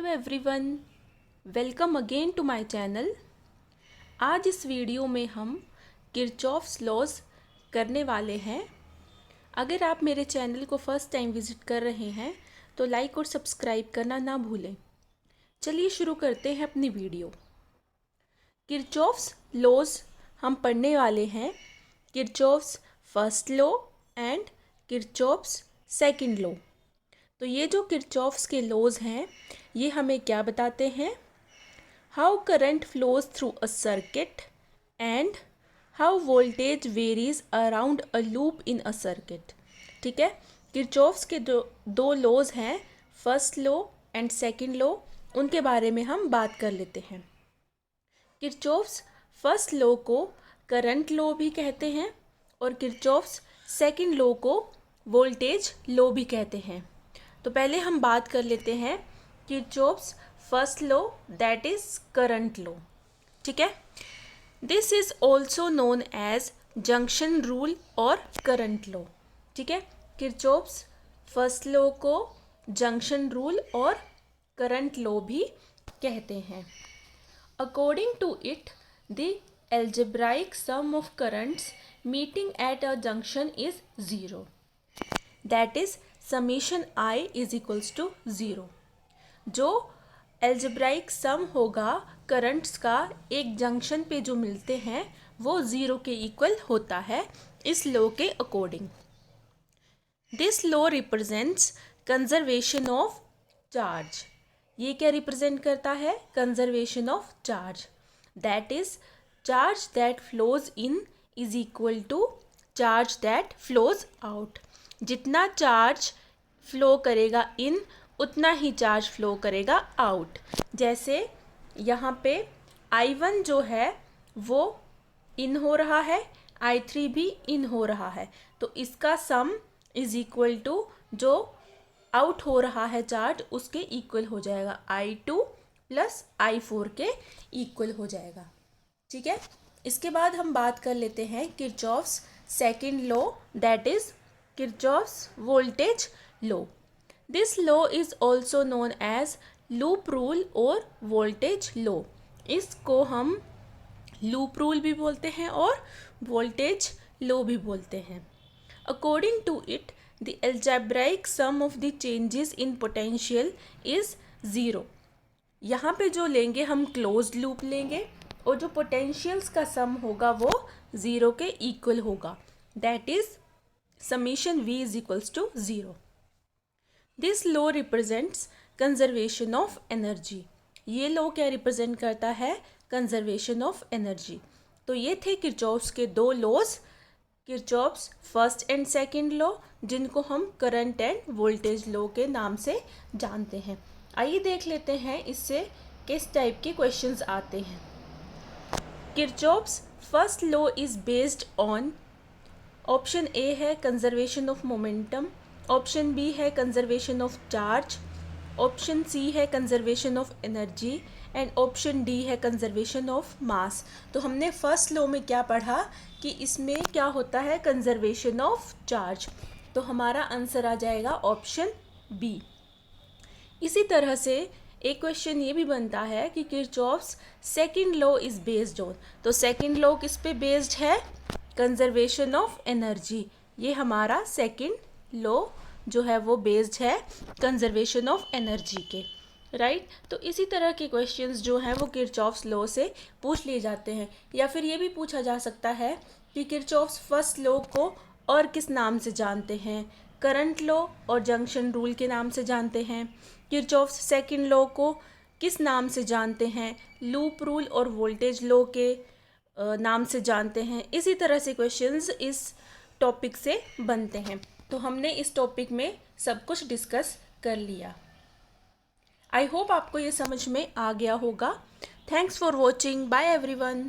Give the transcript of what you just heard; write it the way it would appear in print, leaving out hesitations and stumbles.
Hello everyone, welcome again to my channel. आज इस video में हम किरचॉफ्स लॉज करने वाले हैं। अगर आप मेरे चैनल को फर्स्ट टाइम विज़िट कर रहे हैं तो लाइक और सब्सक्राइब करना ना भूलें। चलिए शुरू करते हैं अपनी वीडियो। किरचॉफ्स लॉज हम पढ़ने वाले हैं, Kirchhoff's first law and Kirchhoff's second law. तो ये जो किरचॉफ्स के लॉज हैं ये हमें क्या बताते हैं? How current flows through a circuit and how voltage varies around a loop in a circuit. ठीक है, किरचॉफ्स के दो लॉज हैं, first law and second law, उनके बारे में हम बात कर लेते हैं। किरचॉफ्स फर्स्ट लॉ को करंट लॉ भी कहते हैं और किरचॉफ्स सेकंड लॉ को वोल्टेज लॉ भी कहते हैं। तो पहले हम बात कर लेते हैं Kirchhoff's first law, that is current law. ठीक है, this is also known as junction rule और करंट लॉ। ठीक है, किरचॉफ्स फर्स्ट लॉ को जंक्शन रूल और करंट लॉ भी कहते हैं। According to it, the algebraic sum of currents meeting at a junction is 0, that is summation i is equals to 0। जो algebraic सम होगा करंट्स का एक जंक्शन पे जो मिलते हैं वो 0 के इक्वल होता है इस लॉ के according. This law represents conservation of charge. ये क्या रिप्रेजेंट करता है? Conservation of charge, that is charge that flows in is equal to charge that flows out. जितना चार्ज फ्लो करेगा इन उतना ही चार्ज फ्लो करेगा आउट। जैसे यहाँ पे I1 जो है वो इन हो रहा है, I3 भी इन हो रहा है, तो इसका सम इज इक्वल टू जो आउट हो रहा है चार्ज उसके इक्वल हो जाएगा, I2 प्लस I4 के इक्वल हो जाएगा। ठीक है, इसके बाद हम बात कर लेते हैं Kirchhoff's second law, that is Kirchhoff's voltage law. This law is also known as loop rule और वोल्टेज लॉ। इसको हम लूप रूल भी बोलते हैं और वोल्टेज लॉ भी बोलते हैं। According to it, the algebraic sum of the changes in potential is 0। यहाँ पे जो लेंगे हम क्लोज्ड लूप लेंगे और जो पोटेंशियल्स का सम होगा वो 0 के इक्वल होगा, that is summation v is equals to 0। This law represents conservation of energy. ये लॉ क्या रिप्रेजेंट करता है? Conservation of energy. तो ये थे किरचॉफ्स के दो laws, Kirchhoff's first and second law, जिनको हम करंट एंड वोल्टेज लॉ के नाम से जानते हैं। आइए देख लेते हैं इससे किस टाइप के क्वेश्चंस आते हैं। Kirchhoff's first law is based on, option A है conservation of momentum, option B है conservation of charge, option C है conservation of energy and option D है कंजर्वेशन ऑफ मास। तो हमने फर्स्ट लॉ में क्या पढ़ा कि इसमें क्या होता है? Conservation of charge. तो हमारा आंसर आ जाएगा ऑप्शन बी। इसी तरह से एक क्वेश्चन ये भी बनता है कि Kirchhoff's second law is based on. तो सेकंड लॉ किस पे बेस्ड है? Conservation of energy. ये हमारा सेकंड लॉ जो है वो बेस्ड है कंजर्वेशन ऑफ एनर्जी के, राइट। तो इसी तरह के क्वेश्चंस जो हैं वो किरचॉफ्स लॉ से पूछ लिए जाते हैं। या फिर ये भी पूछा जा सकता है कि किरचॉफ्स फर्स्ट लॉ को और किस नाम से जानते हैं? करंट लॉ और जंक्शन रूल के नाम से जानते हैं। किरचॉफ्स सेकंड लॉ को किस नाम से जानते हैं? लूप रूल और वोल्टेज लॉ के नाम से जानते हैं। इसी तरह से क्वेश्चंस इस टॉपिक से बनते हैं। तो हमने इस टॉपिक में सब कुछ डिस्कस कर लिया। आई होप आपको ये समझ में आ गया होगा। Thanks for watching, bye everyone.